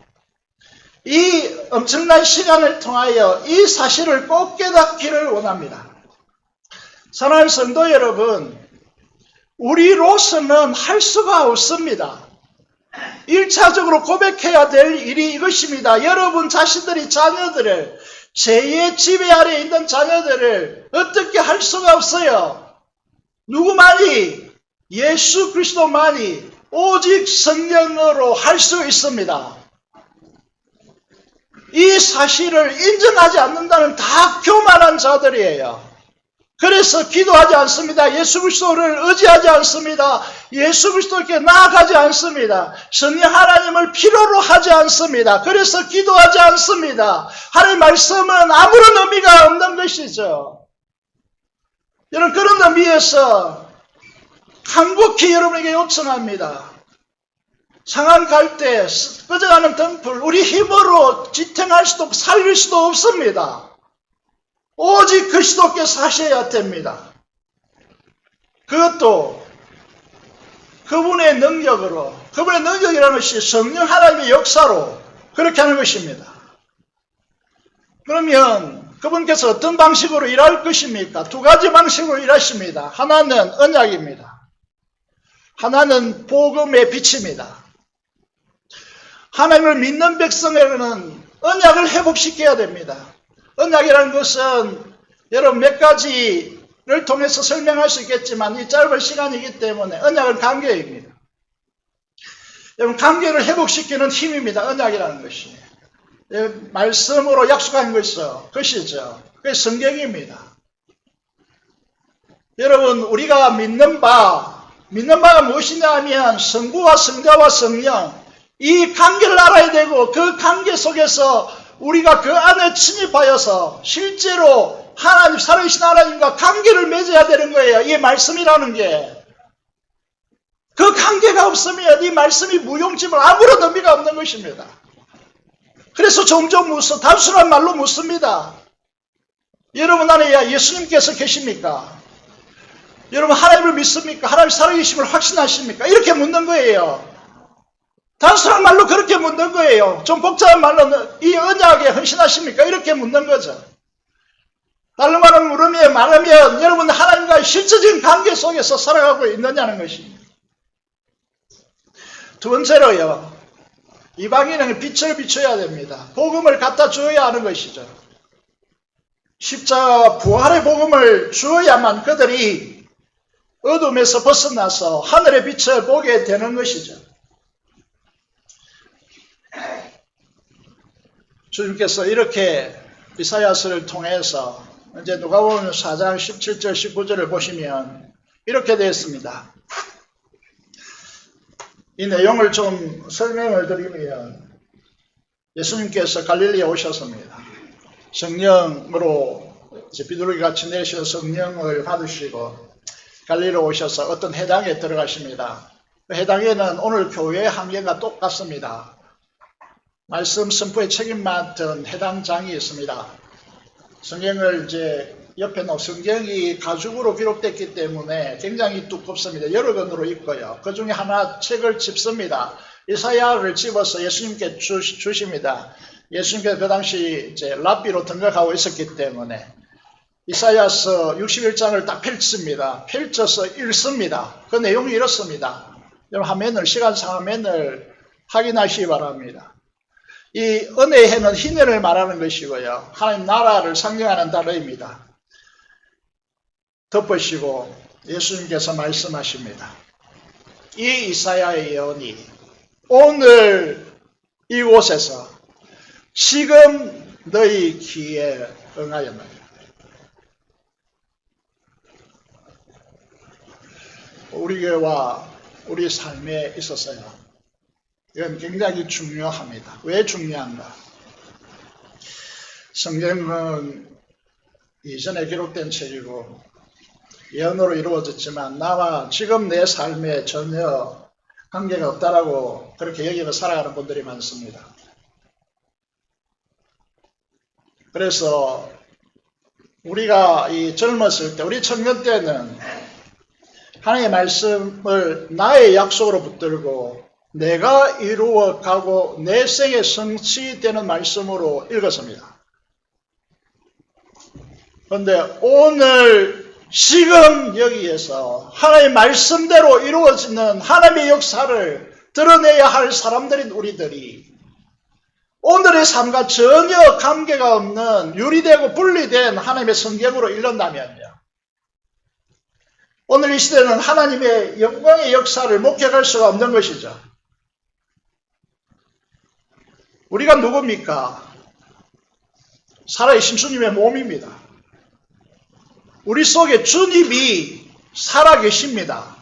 이 엄청난 시간을 통하여 이 사실을 꼭 깨닫기를 원합니다. 사랑하는 성도 여러분, 우리로서는 할 수가 없습니다. 1차적으로 고백해야 될 일이 이것입니다. 여러분 자신들이 자녀들을, 죄의 지배 아래 있는 자녀들을 어떻게 할 수가 없어요. 누구만이? 예수 그리스도만이 오직 성령으로 할 수 있습니다. 이 사실을 인정하지 않는다는 다 교만한 자들이에요. 그래서 기도하지 않습니다. 예수 그리스도를 의지하지 않습니다. 예수 그리스도께 나아가지 않습니다. 성령 하나님을 필요로 하지 않습니다. 그래서 기도하지 않습니다. 하나님의 말씀은 아무런 의미가 없는 것이죠. 여러분, 그런 의미에서 간곡히 여러분에게 요청합니다. 상한 갈대, 꺼져가는 등불, 우리 힘으로 지탱할 수도 없고 살릴 수도 없습니다. 오직 그리스도께서 하셔야 됩니다. 그것도 그분의 능력으로, 그분의 능력이라는 것이 성령 하나님의 역사로 그렇게 하는 것입니다. 그러면 그분께서 어떤 방식으로 일할 것입니까? 두 가지 방식으로 일하십니다. 하나는 언약입니다. 하나는 복음의 빛입니다. 하나님을 믿는 백성에게는 언약을 회복시켜야 됩니다. 언약이라는 것은 여러분 몇 가지를 통해서 설명할 수 있겠지만 이 짧은 시간이기 때문에 언약은 관계입니다. 여러분, 관계를 회복시키는 힘입니다. 언약이라는 것이. 말씀으로 약속한 것이죠. 그게 성경입니다. 여러분, 우리가 믿는 바가 무엇이냐 하면 성부와 성자와 성령, 이 관계를 알아야 되고 그 관계 속에서 우리가 그 안에 침입하여서 실제로 하나님, 살아계신 하나님과 관계를 맺어야 되는 거예요. 이 말씀이라는 게. 그 관계가 없으면 이 말씀이 무용지물, 아무런 의미가 없는 것입니다. 그래서 종종 단순한 말로 묻습니다. 여러분 안에 예수님께서 계십니까? 여러분 하나님을 믿습니까? 하나님 살아계심을 확신하십니까? 이렇게 묻는 거예요. 단순한 말로 그렇게 묻는 거예요. 좀 복잡한 말로 이 언약에 헌신하십니까? 이렇게 묻는 거죠. 다른 말로 말하면 여러분 하나님과의 실질적인 관계 속에서 살아가고 있느냐는 것입니다. 두 번째로요, 이방인에게 빛을 비춰야 됩니다. 복음을 갖다 주어야 하는 것이죠. 십자가와 부활의 복음을 주어야만 그들이 어둠에서 벗어나서 하늘의 빛을 보게 되는 것이죠. 주님께서 이렇게 이사야서를 통해서 이제 누가복음 4장 17절 19절을 보시면 이렇게 되어 있습니다. 이 내용을 좀 설명을 드리면 예수님께서 갈릴리에 오셨습니다. 성령으로 비둘기 같이 내셔서 성령을 받으시고 갈릴리에 오셔서 어떤 회당에 들어가십니다. 그 회당에는 오늘 교회의 한계가 똑같습니다. 말씀 선포의 책임 맡은 해당장이 있습니다. 성경을 옆에 놓은 성경이 가죽으로 기록됐기 때문에 굉장히 두껍습니다. 여러 권으로 있고요. 그 중에 하나 책을 집습니다. 이사야를 집어서 예수님께 주십니다. 예수님께서 그 당시 랍비로 등극하고 있었기 때문에 이사야서 61장을 딱 펼칩니다. 펼쳐서 읽습니다. 그 내용이 이렇습니다. 여러분 시간상 화면을 확인하시기 바랍니다. 이 은혜의 해는 희년을 말하는 것이고요. 하나님 나라를 상징하는 단어입니다. 덮으시고 예수님께서 말씀하십니다. 이 이사야의 예언이 오늘 이곳에서 지금 너희 귀에 응하였느니라. 우리 교회와 우리 삶에 있어서요, 이건 굉장히 중요합니다. 왜 중요한가? 성경은 이전에 기록된 책이고 예언으로 이루어졌지만 나와 지금 내 삶에 전혀 관계가 없다라고 그렇게 여기고 살아가는 분들이 많습니다. 그래서 우리가 이 젊었을 때, 우리 청년 때는 하나님의 말씀을 나의 약속으로 붙들고 내가 이루어가고 내 생에 성취되는 말씀으로 읽었습니다. 그런데 오늘 지금 여기에서 하나님의 말씀대로 이루어지는 하나님의 역사를 드러내야 할 사람들인 우리들이 오늘의 삶과 전혀 관계가 없는 유리되고 분리된 하나님의 성경으로 읽는다면요. 오늘 이 시대는 하나님의 영광의 역사를 목격할 수가 없는 것이죠. 우리가 누굽니까? 살아계신 주님의 몸입니다. 우리 속에 주님이 살아계십니다.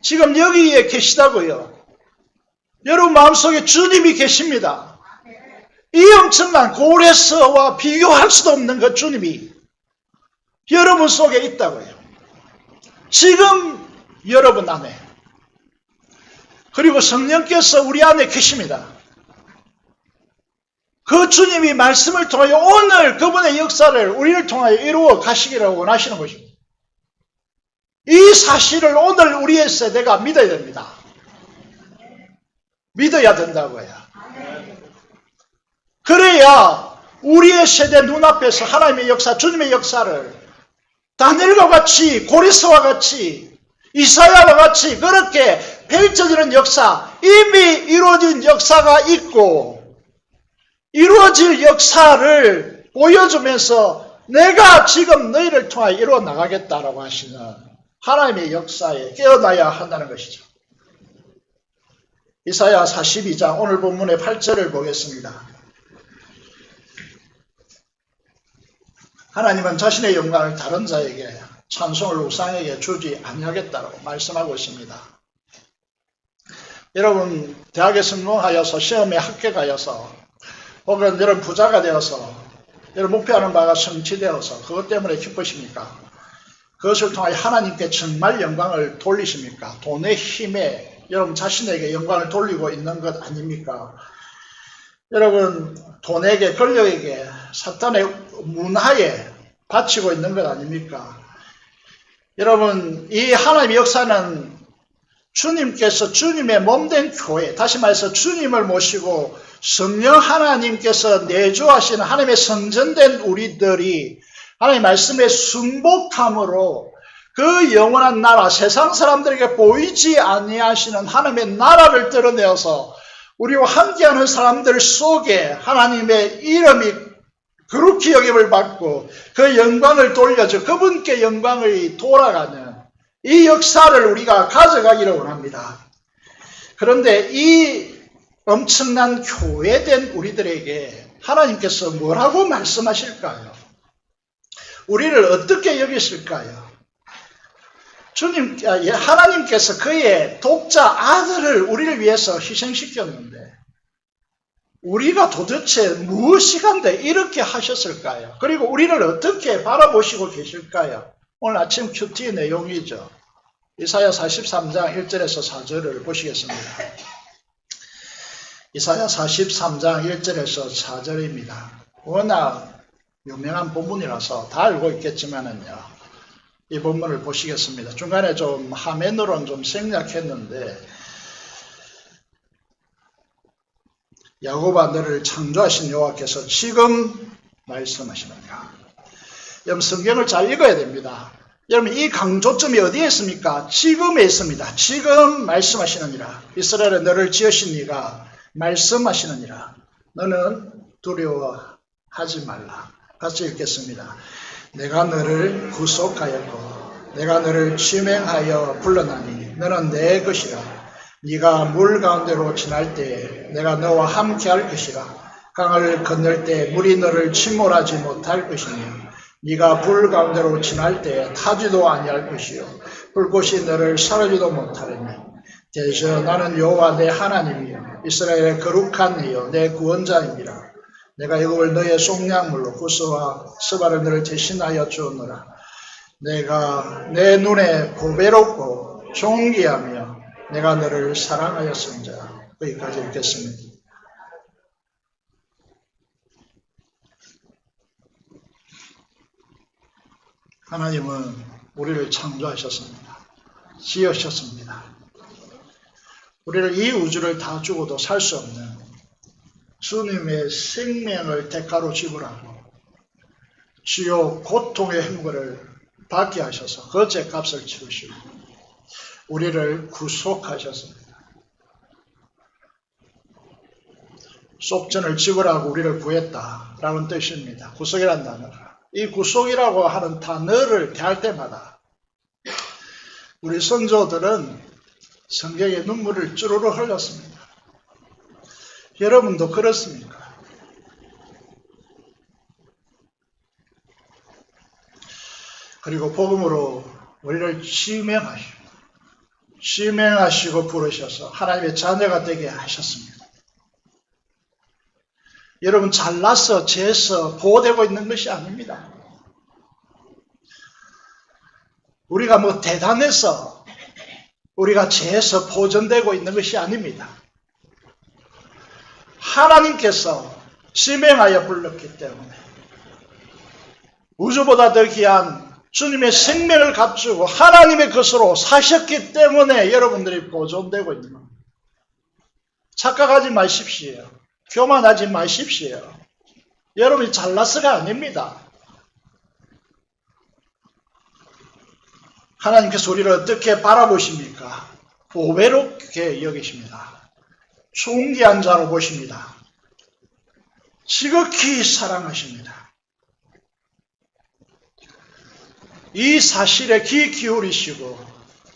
지금 여기에 계시다고요. 여러분 마음속에 주님이 계십니다. 이 엄청난 고레스와 비교할 수도 없는 그 주님이 여러분 속에 있다고요. 지금 여러분 안에. 그리고 성령께서 우리 안에 계십니다. 그 주님이 말씀을 통하여 오늘 그분의 역사를 우리를 통하여 이루어 가시기를 원하시는 것입니다. 이 사실을 오늘 우리의 세대가 믿어야 됩니다. 믿어야 된다고요. 그래야 우리의 세대 눈앞에서 하나님의 역사, 주님의 역사를 다니엘과 같이, 고레스와 같이, 이사야와 같이 그렇게 펼쳐지는 역사, 이미 이루어진 역사가 있고 이루어질 역사를 보여주면서 내가 지금 너희를 통하여 이루어 나가겠다라고 하시는 하나님의 역사에 깨어나야 한다는 것이죠. 이사야 42장 오늘 본문의 8절을 보겠습니다. 하나님은 자신의 영광을 다른 자에게 찬송을 우상에게 주지 아니하겠다고 말씀하고 있습니다. 여러분 대학에 성공하여서 시험에 합격하여서 혹은 여러분 부자가 되어서 여러분 목표하는 바가 성취되어서 그것 때문에 기쁘십니까? 그것을 통하여 하나님께 정말 영광을 돌리십니까? 돈의 힘에 여러분 자신에게 영광을 돌리고 있는 것 아닙니까? 여러분 돈에게 권력에게 사탄의 문화에 바치고 있는 것 아닙니까? 여러분 이 하나님의 역사는 주님께서 주님의 몸된 교회, 다시 말해서 주님을 모시고 성령 하나님께서 내주하시는 하나님의 성전된 우리들이 하나님의 말씀에 순복함으로 그 영원한 나라, 세상 사람들에게 보이지 아니하시는 하나님의 나라를 드러내어서 우리와 함께하는 사람들 속에 하나님의 이름이 그렇게 여김을 받고 그 영광을 돌려줘 그분께 영광이 돌아가는 이 역사를 우리가 가져가기를 원합니다. 그런데 이 엄청난 교회된 우리들에게 하나님께서 뭐라고 말씀하실까요? 우리를 어떻게 여기실까요? 하나님께서 그의 독자 아들을 우리를 위해서 희생시켰는데 우리가 도대체 무엇이간데 이렇게 하셨을까요? 그리고 우리를 어떻게 바라보시고 계실까요? 오늘 아침 큐티 내용이죠. 이사야 43장 1절에서 4절을 보시겠습니다. 이사야 43장 1절에서 4절입니다. 워낙 유명한 본문이라서 다 알고 있겠지만은요. 이 본문을 보시겠습니다. 중간에 좀 화면으로는 좀 생략했는데 야곱아 너를 창조하신 여호와께서 지금 말씀하시느니라. 여러분 성경을 잘 읽어야 됩니다. 여러분 이 강조점이 어디에 있습니까? 지금에 있습니다. 지금 말씀하시느니라. 이스라엘에 너를 지으신 이가 말씀하시느니라. 너는 두려워하지 말라. 같이 읽겠습니다. 내가 너를 구속하였고 내가 너를 지명하여 불러나니 너는 내 것이라. 네가 물 가운데로 지날 때에 내가 너와 함께 할 것이라. 강을 건널 때 물이 너를 침몰하지 못할 것이며 네가 불 가운데로 지날 때에 타지도 아니할 것이요 불꽃이 너를 사르지도 못하리니 대저 나는 여호와 내 하나님이요 이스라엘의 거룩한 이요 내 구원자입니다. 내가 애굽을 너의 속량물로 구스와 스바를 너를 대신하여 주었노라. 내가 내 눈에 보배롭고 존귀하며 내가 너를 사랑하였습니다. 거기까지 읽겠습니다. 하나님은 우리를 창조하셨습니다. 지으셨습니다. 우리를 이 우주를 다 주고도 살 수 없는 주님의 생명을 대가로 지불하고 주요 고통의 행거를 받게 하셔서 그 죄값을 치르시고 우리를 구속하셨습니다. 속전을 지불하고 우리를 구했다라는 뜻입니다. 구속이라는 단어가. 이 구속이라고 하는 단어를 대할 때마다 우리 선조들은 성경에 눈물을 쭈루루 흘렸습니다. 여러분도 그렇습니까? 그리고 복음으로 우리를 지명하시고 부르셔서 하나님의 자녀가 되게 하셨습니다. 여러분 잘나서 재서 보호되고 있는 것이 아닙니다. 우리가 뭐 대단해서 우리가 재서 보존되고 있는 것이 아닙니다. 하나님께서 지명하여 불렀기 때문에 우주보다 더 귀한 주님의 생명을 값주고 하나님의 것으로 사셨기 때문에 여러분들이 보존되고 있는 겁니다. 착각하지 마십시오. 교만하지 마십시오. 여러분이 잘나서가 아닙니다. 하나님께서 우리를 어떻게 바라보십니까? 보배롭게 여기십니다. 존귀한 자로 보십니다. 지극히 사랑하십니다. 이 사실에 귀 기울이시고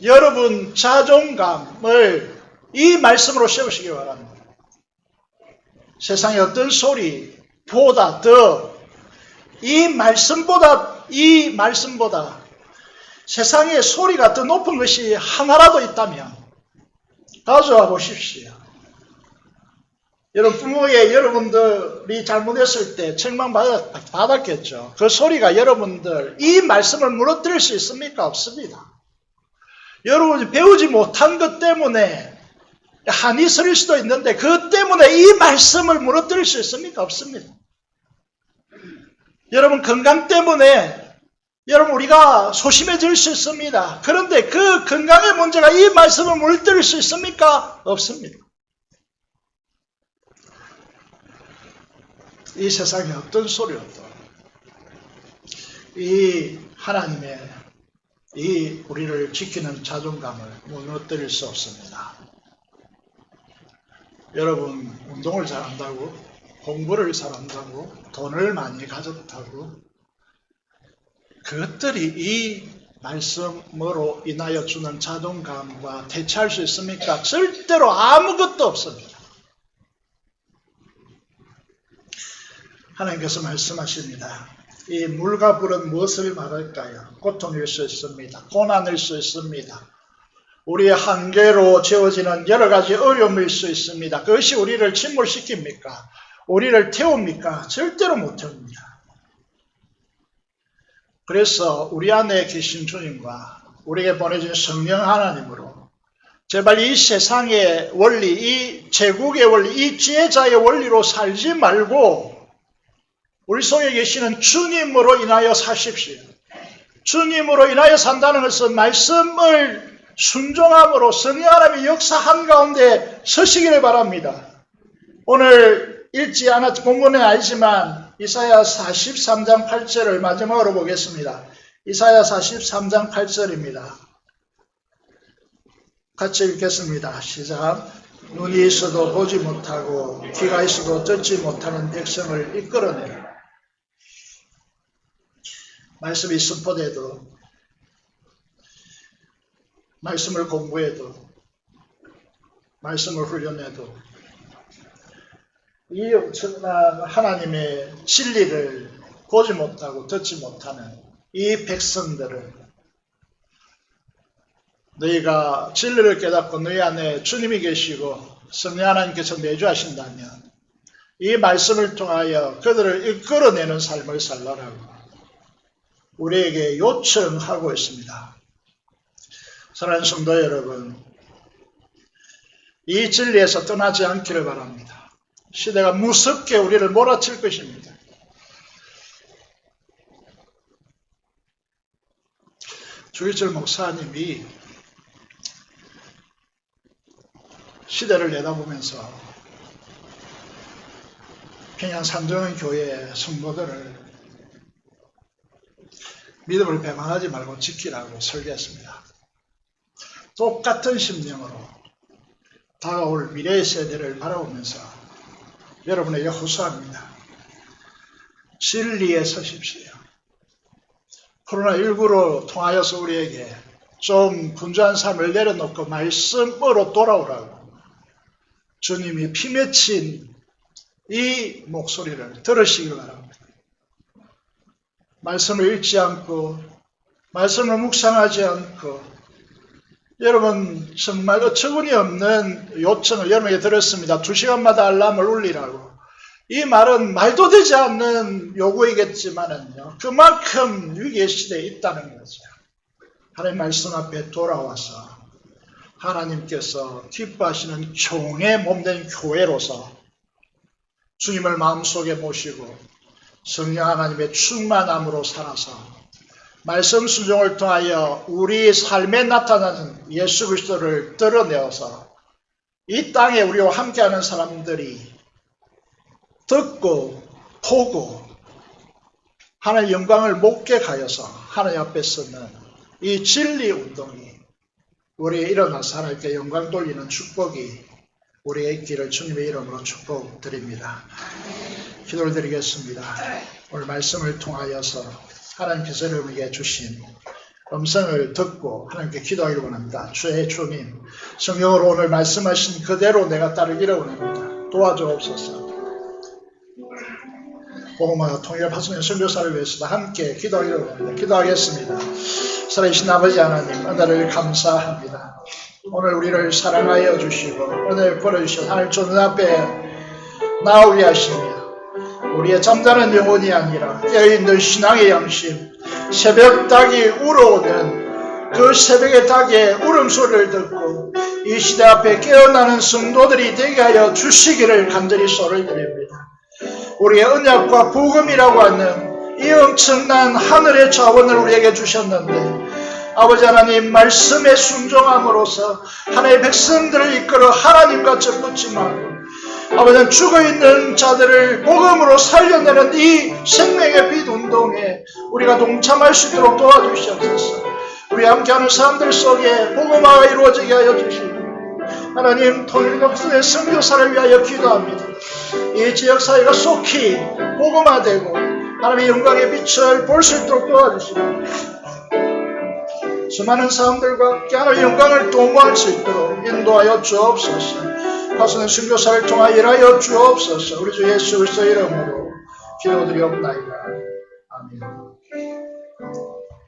여러분 자존감을 이 말씀으로 세우시기 바랍니다. 세상의 어떤 소리보다 더 이 말씀보다 세상의 소리가 더 높은 것이 하나라도 있다면 가져와 보십시오. 여러분 부모에 여러분들이 잘못했을 때 책망받았겠죠. 그 소리가 여러분들 이 말씀을 무너뜨릴 수 있습니까? 없습니다. 여러분이 배우지 못한 것 때문에 한이 서릴 수도 있는데 그 때문에 이 말씀을 무너뜨릴 수 있습니까? 없습니다. 여러분 건강 때문에 여러분 우리가 소심해질 수 있습니다. 그런데 그 건강의 문제가 이 말씀을 무너뜨릴 수 있습니까? 없습니다. 이 세상에 어떤 소리여도 이 하나님의 이 우리를 지키는 자존감을 무너뜨릴 수 없습니다. 여러분 운동을 잘한다고 공부를 잘한다고 돈을 많이 가졌다고 그것들이 이 말씀으로 인하여 주는 자존감과 대체할 수 있습니까? 절대로 아무것도 없습니다. 하나님께서 말씀하십니다. 이 물과 불은 무엇을 말할까요? 고통일 수 있습니다. 고난일 수 있습니다. 우리의 한계로 지어지는 여러 가지 어려움일 수 있습니다. 그것이 우리를 침몰시킵니까? 우리를 태웁니까? 절대로 못 태웁니다. 그래서 우리 안에 계신 주님과 우리에게 보내준 성령 하나님으로 제발 이 세상의 원리, 이 제국의 원리, 이 지혜자의 원리로 살지 말고 우리 속에 계시는 주님으로 인하여 사십시오. 주님으로 인하여 산다는 것은 말씀을 순종함으로 성령 하나님의 역사한 가운데 서시기를 바랍니다. 오늘 읽지 않았 본문은 아니지만 이사야 43장 8절을 마지막으로 보겠습니다. 이사야 43장 8절입니다. 같이 읽겠습니다. 시작. 눈이 있어도 보지 못하고 귀가 있어도 듣지 못하는 백성을 이끌어내라. 말씀이 선포돼도 말씀을 공부해도 말씀을 훈련해도 이 엄청난 하나님의 진리를 보지 못하고 듣지 못하는 이 백성들을 너희가 진리를 깨닫고 너희 안에 주님이 계시고 성령 하나님께서 내주하신다면 이 말씀을 통하여 그들을 이끌어내는 삶을 살라라고 우리에게 요청하고 있습니다. 사랑하는 성도 여러분, 이 진리에서 떠나지 않기를 바랍니다. 시대가 무섭게 우리를 몰아칠 것입니다. 주기철 목사님이 시대를 내다보면서 평양 산정원 교회 성도들을 믿음을 배반하지 말고 지키라고 설계했습니다. 똑같은 심령으로 다가올 미래의 세대를 바라보면서 여러분에게 호소합니다. 진리에 서십시오. 코로나19로 통하여서 우리에게 좀 분주한 삶을 내려놓고 말씀으로 돌아오라고 주님이 피 맺힌 이 목소리를 들으시길 바랍니다. 말씀을 읽지 않고 말씀을 묵상하지 않고 여러분 정말 어처구니 없는 요청을 여러분에게 들었습니다. 2시간마다 알람을 울리라고. 이 말은 말도 되지 않는 요구이겠지만은요, 그만큼 위기의 시대에 있다는 거죠. 하나님 말씀 앞에 돌아와서 하나님께서 기뻐하시는 종의 몸된 교회로서 주님을 마음속에 모시고 성령 하나님의 충만함으로 살아서 말씀 순종을 통하여 우리 삶에 나타나는 예수 그리스도를 드러내어서 이 땅에 우리와 함께하는 사람들이 듣고 보고 하나님의 영광을 목격하여서 하나님 앞에 서는 이 진리 운동이 우리의 일어나서 하나님께 영광 돌리는 축복이 우리의 있기를 주님의 이름으로 축복드립니다. 기도를 드리겠습니다. 오늘 말씀을 통하여서 하나님께서 여러분에게 주신 음성을 듣고 하나님께 기도하기를 원합니다. 주의 주님, 성령으로 오늘 말씀하신 그대로 내가 따르기를 원합니다. 도와주옵소서. 복음과 통일을 파송의 선교사를 위해서도 함께 기도하기를 원합니다. 기도하겠습니다. 살아계신 아버지 하나님, 은혜를 감사합니다. 오늘 우리를 사랑하여 주시고 은혜를 벌어주셔서 하나님 주 눈앞에 나오게 하시며 우리의 잠자는 영혼이 아니라 깨어있는 신앙의 양심, 새벽 닭이 울어오는 그 새벽의 닭의 울음소리를 듣고 이 시대 앞에 깨어나는 성도들이 되게 하여 주시기를 간절히 소를 드립니다. 우리의 언약과 복음이라고 하는 이 엄청난 하늘의 자원을 우리에게 주셨는데 아버지 하나님 말씀에 순종함으로써 하나님의 백성들을 이끌어 하나님과 접붙지 말고 아버지는 죽어있는 자들을 복음으로 살려내는 이 생명의 빛 운동에 우리가 동참할 수 있도록 도와주시옵소서. 우리 함께하는 사람들 속에 복음화가 이루어지게 하여 주시고 하나님 통일과 파송의 선교사를 위하여 기도합니다. 이 지역사회가 속히 복음화되고 하나님의 영광의 빛을 볼 수 있도록 도와주시고 수많은 사람들과 함께 하나님의 영광을 도모할 수 있도록 인도하여 주옵소서. 파송의 선교사를 통하여 일하여 주옵소서. 우리 주 예수 그리스도 이름으로 기도드리옵나이다. 아멘.